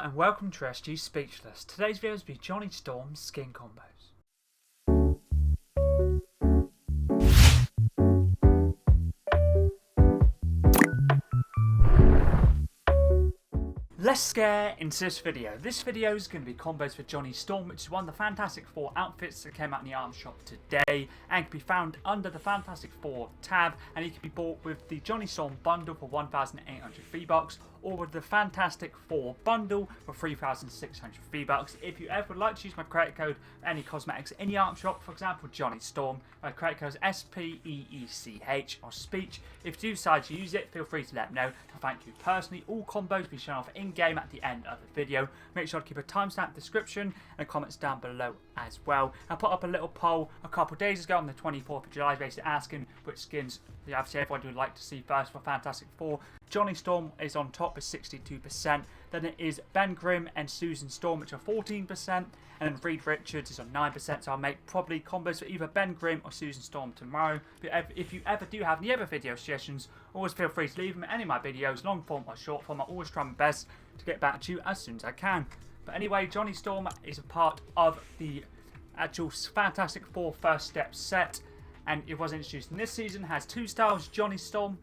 and welcome to SG Speechless. Today's video will be Johnny Storm's skin combos. Let's get into this video. This video is going to be combos for Johnny Storm, which is one of the Fantastic Four outfits that came out in the item shop today and can be found under the Fantastic Four tab, and it can be bought with the Johnny Storm bundle for 1,800 V-Bucks or with the Fantastic Four bundle for 3,600 V-Bucks. If you ever would like to use my credit code for any cosmetics in the item shop, for example Johnny Storm, my credit code is SPEECH or Speech. If you do decide to use it, feel free to let me know. Thank you personally. All combos will be shown off in-game at the end of the video. Make sure to keep a timestamp description and comments down below as well. I put up a little poll a couple of days ago on the 24th of July basically asking which skins obviously everyone would like to see first for Fantastic Four. Johnny Storm is on top with 62%, then it is Ben Grimm and Susan Storm which are 14%, and then Reed Richards is on 9%, so I'll make probably combos for either Ben Grimm or Susan Storm tomorrow. But if you ever do have any other video suggestions, always feel free to leave them in any of my videos, long form or short form. I always try my best to get back to you as soon as I can. But anyway, Johnny Storm is a part of the actual Fantastic Four First Step set, and it was introduced in this season. It has two styles, Johnny Storm,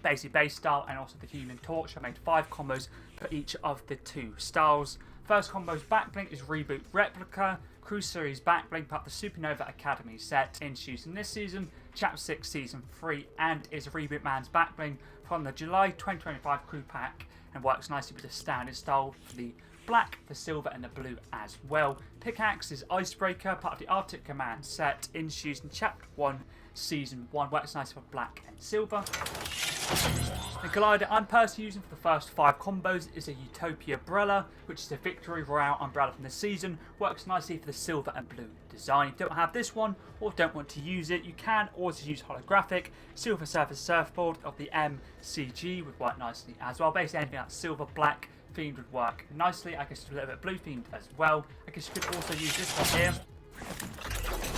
basically base style, and also the Human Torch. I made 5 combos for each of the 2 styles. First combo's backbling is Reboot Replica, Cruise Series backbling, part of the Supernova Academy set introduced in this season, Chapter 6 Season 3, and is Reboot Man's backbling from the July 2025 crew pack, and works nicely with the standard style for the black, the silver, and the blue as well. Pickaxe is Icebreaker, part of the Arctic Command set, introduced in Chapter 1, Season 1, works nice for black and silver. The glider I'm personally using for the first 5 combos is a Utopia Umbrella, which is a Victory Royale umbrella from the season, works nicely for the silver and blue design. If you don't have this one or don't want to use it, you can always use holographic Silver Surface Surfboard of the MCG, would work nicely as well. Basically anything that's silver, black themed would work nicely. I guess a little bit blue themed as well. I guess you could also use this one here,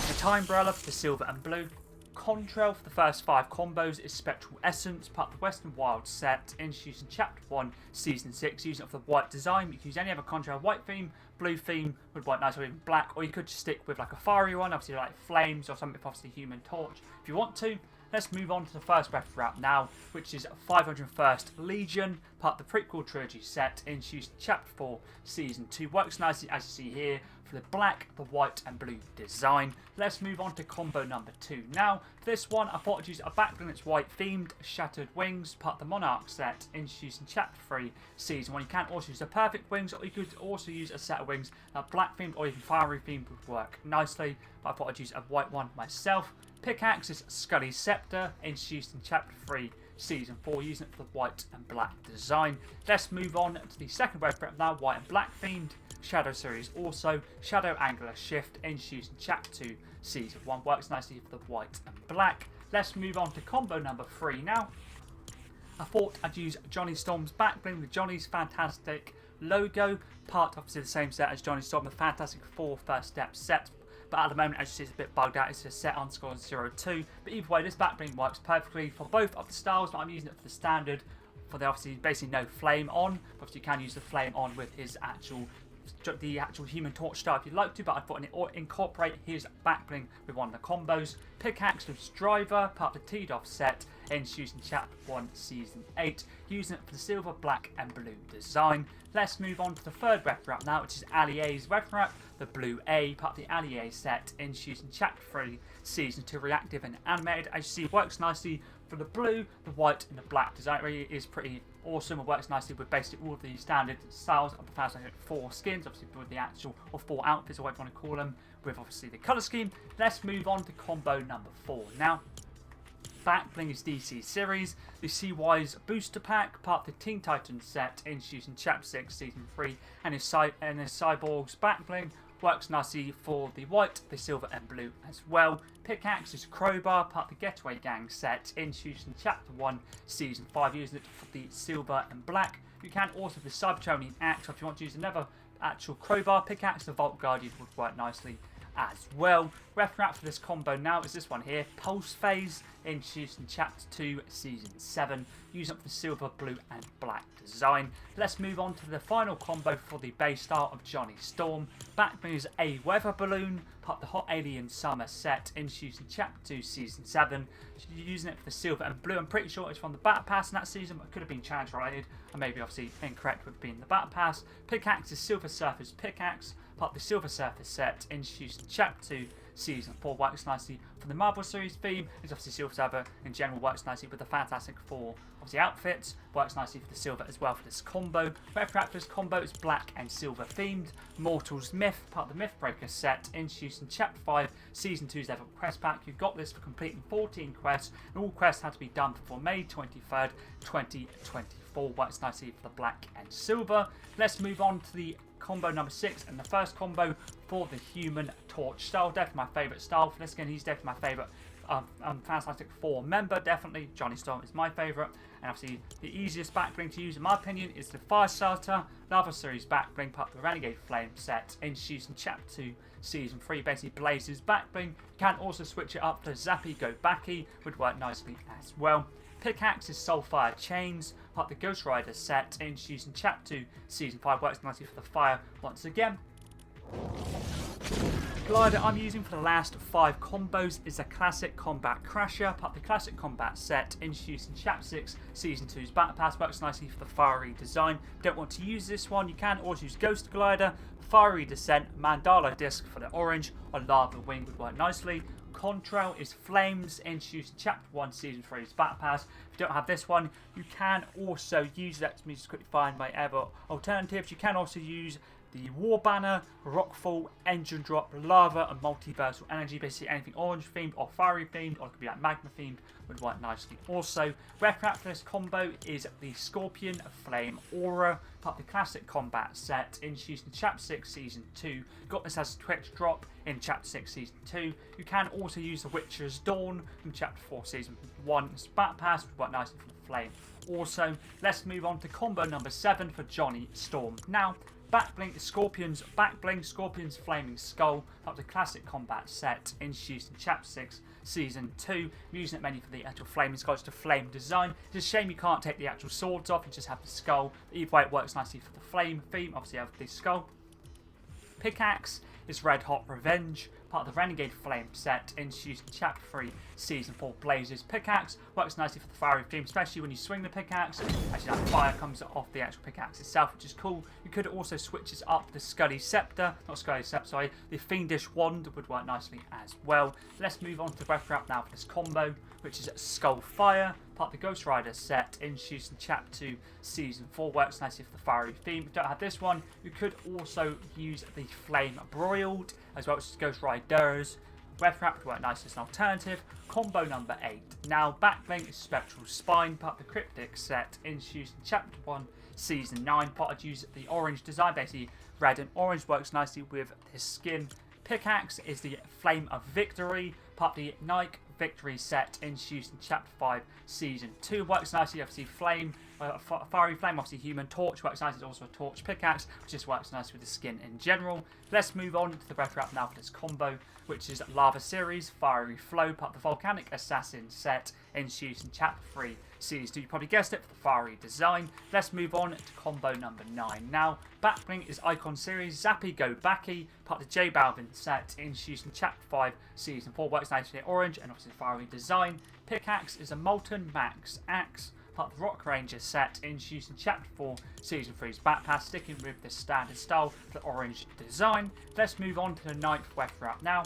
the Time Umbrella for the silver and blue. Contrail for the first 5 combos is Spectral Essence, part of the Western Wild set, introduced in Chapter 1, Season 6, using it for the white design. You can use any other Contrail white theme, blue theme would work nice, or even black, or you could just stick with like a fiery one, obviously like flames or something, obviously Human Torch if you want to. Let's move on to the first breath route now, which is 501st Legion, part of the prequel trilogy set, introduced in Chapter 4, Season 2. Works nicely as you see here for the black, the white, and blue design. Let's move on to combo number 2. Now, for this one, I thought I'd use a backbling that's white themed, Shattered Wings, part of the Monarch set, introduced in Chapter 3, Season 1. You can also use the Perfect Wings, or you could also use a set of wings black themed or even fiery themed would work nicely, but I thought I'd use a white one myself. Pickaxe is Scully's Scepter, introduced in Chapter 3, Season 4, using it for the white and black design. Let's move on to the second wave prep now, white and black themed. Shadow Series also, Shadow Angular Shift, introduced in Chapter 2, Season 1, works nicely for the white and black. Let's move on to combo number 3 now. I thought I'd use Johnny Storm's backbling with Johnny's Fantastic logo, part obviously the same set as Johnny Storm, the Fantastic Four First Step set. But at the moment, as you see, it's a bit bugged out. It's just set on score 02. But either way, this backbling works perfectly for both of the styles. But I'm using it for the standard, for the obviously basically no flame on. But obviously, you can use the flame on with his actual Human Torch style if you'd like to. But I thought I'd incorporate his backbling with one of the combos. Pickaxe with Striver, part of the T-Doff set, introduced in Chapter 1, Season 8, using it for the silver, black, and blue design. Let's move on to the third weapon wrap now, which is Allier's weapon wrap, the Blue A, part of the Allier set, introduced in Chapter 3, Season 2, reactive and animated. As you see, it works nicely for the blue, the white, and the black design. It really is pretty awesome. It works nicely with basically all of the standard styles of the Fantastic Four skins, obviously with the actual, or 4 outfits, or whatever you want to call them, with obviously the colour scheme. Let's move on to combo number 4 now. Backbling is DC Series, the CY's Booster Pack, part of the Teen Titans set, introduced in Chapter 6, Season 3, and his Cyborg's backbling works nicely for the white, the silver, and blue as well. Pickaxe is Crowbar, part of the Getaway Gang set, introduced in Chapter 1, Season 5, using it for the silver and black. You can also have the Cybertronian Axe, or if you want to use another actual Crowbar pickaxe, the Vault Guardian would work nicely as well. Weapon wrap for this combo now is this one here, Pulse Phase, introduced in Chapter 2, Season 7. using it for the silver, blue and black design. Let's move on to the final combo for the base style of Johnny Storm. Backblings a weather balloon, part of the Hot Alien Summer set, introduced in Chapter 2, Season 7. Using it for the silver and blue. I'm pretty sure it's from the Battle Pass in that season, but it could have been challenge related. I may be obviously incorrect with being the Battle Pass. Pickaxe is Silver Surface Pickaxe, part of the Silver Surface set, introduced in Chapter 2, Season 4. Works nicely for the Marvel series theme. It's obviously Silver Surfer in general, works nicely with the Fantastic Four obviously outfits. Works nicely for the silver as well for this combo. Weapon for this combo is black and silver themed. Mortal's Myth, part of the Mythbreaker set, introduced in Chapter 5, Season 2's level quest pack. You've got this for completing 14 quests, and all quests had to be done before May 23rd, 2024. Works nicely for the black and silver. Let's move on to the combo number 6, and the first combo for the Human Torch style. Definitely my favourite style for this skin. He's definitely my favourite Fantastic Four member. Definitely Johnny Storm is my favourite, and obviously the easiest backbling to use in my opinion is the Fire Starter Lava Series backbling, part of the Renegade Flame set, introduced in Chapter 2, Season 3. Basically Blazes backbling. You can also switch it up to Zappy Go Backy, would work nicely as well. Pickaxe is Soulfire Chains, part of the Ghost Rider set, introduced in Chapter 2, Season 5. Works nicely for the fire once again. Glider I'm using for the last 5 combos is a Classic Combat Crasher, part of the Classic Combat set, introduced in Chapter 6, Season 2's Battle Pass. Works nicely for the fiery design. Don't want to use this one, you can also use Ghost Glider, Fiery Descent, Mandala Disc for the orange, or Lava Wing would work nicely. Contrail is Flames, introduced in Chapter 1, Season 3's Battle Pass. If you don't have this one, you can also use, let me just quickly find my other alternatives. You can also use the War Banner, Rockfall, Engine Drop, Lava and Multiversal Energy. Basically anything orange themed or fiery themed, or it could be like magma themed, would work nicely. Also, weapon for this combo is the Scorpion Flame Aura, part of the Classic Combat set, introduced in Chapter 6, Season 2. Got this as a Twitch drop in Chapter 6, Season 2. You can also use the Witcher's Dawn from Chapter 4, Season 1's Battle Pass, would work nicely for the flame. Also, let's move on to combo number 7 for Johnny Storm. Now, backbling Scorpion's Flaming Skull, up the Classic Combat set, introduced in Chapter 6, Season 2. I'm using it mainly for the actual Flaming Skull, just a flame design. It's a shame you can't take the actual swords off and just have the skull. But either way, it works nicely for the flame theme. Obviously, I have the skull. Pickaxe is Red Hot Revenge, part of the Renegade Flame set, introduced in Chapter 3, Season 4 Blazes. Pickaxe works nicely for the fiery theme, especially when you swing the pickaxe. Actually, that fire comes off the actual pickaxe itself, which is cool. You could also switch this up the Scully Scepter, the Fiendish Wand would work nicely as well. Let's move on to the breath wrap now for this combo, which is Skull Fire, part of the Ghost Rider set, introduced in Chapter 2, Season 4. Works nicely for the fiery theme. If you don't have this one, you could also use the Flame Broiled, as well as Ghost Riders. Breath wrap would work nice as an alternative. Combo number 8. Now, backbling is Spectral Spine, part of the Cryptic set, introduced in Chapter 1, Season 9. Part of use the orange design, basically red and orange, works nicely with his skin. Pickaxe is the Flame of Victory, part of the Nike Victory set, introduced in Chapter 5, Season 2. Works nicely, obviously flame, fiery flame, obviously Human Torch works nicely. It's also a torch pickaxe, which just works nice with the skin in general. Let's move on to the breath wrap now for this combo, which is Lava Series, Fiery Flow, part of the Volcanic Assassin set, introduced in Chapter 3, Season 2. You probably guessed it, for the fiery design. Let's move on to combo number 9. Now, backbling is Icon Series, Zappy Go Backy, part of the J Balvin set, introduced in Chapter 5, Season 4. Works nicely in orange and obviously the fiery design. Pickaxe is a Molten Max Axe, part of the Rock Ranger set, introduced in Chapter 4, Season 3's Battle Pass, sticking with the standard style, the orange design. Let's move on to the 9th weapon wrap now.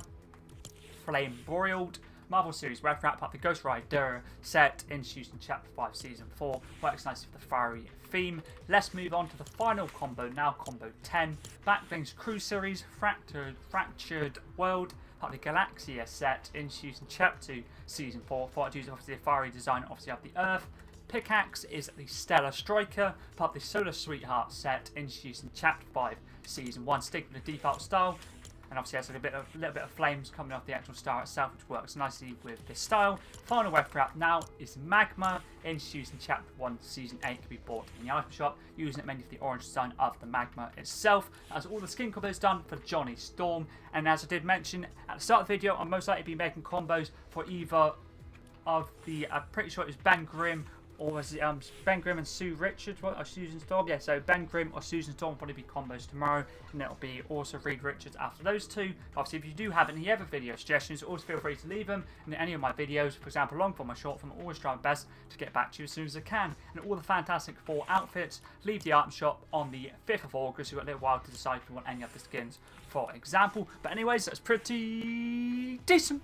Flame Broiled, Marvel Series weapon wrap, part of the Ghost Rider set, introduced in Chapter 5, Season 4. Works nicely for the fiery theme. Let's move on to the final combo now, combo 10. Backbling's Crew Series, Fractured World, part of the Galaxia set, introduced in Chapter 2, Season 4. Thought I'd use obviously the fiery design, obviously of the Earth. Pickaxe is the Stellar Striker, part of the Solar Sweetheart set, introduced in Chapter 5, Season 1. Sticking with the default style, and obviously has a little bit of flames coming off the actual star itself, which works nicely with this style. Final weapon wrap now is Magma, introduced in Chapter 1, Season 8. Can be bought in the item shop, using it mainly for the orange design of the Magma itself. That's all the skin combos done for Johnny Storm, and as I did mention at the start of the video, I'll most likely be making combos for either of the, I'm pretty sure it was Ben Grimm or was it Ben Grimm and Sue Richards, or Susan Storm? Yeah, so Ben Grimm or Susan Storm will probably be combos tomorrow, and it'll be also Reed Richards after those two. Obviously, if you do have any other video suggestions, always feel free to leave them in any of my videos. For example, long form or short form, I always try my best to get back to you as soon as I can. And all the Fantastic Four outfits leave the item shop on the 5th of August. You've got a little while to decide if you want any of the skins, for example. But anyways, that's pretty decent.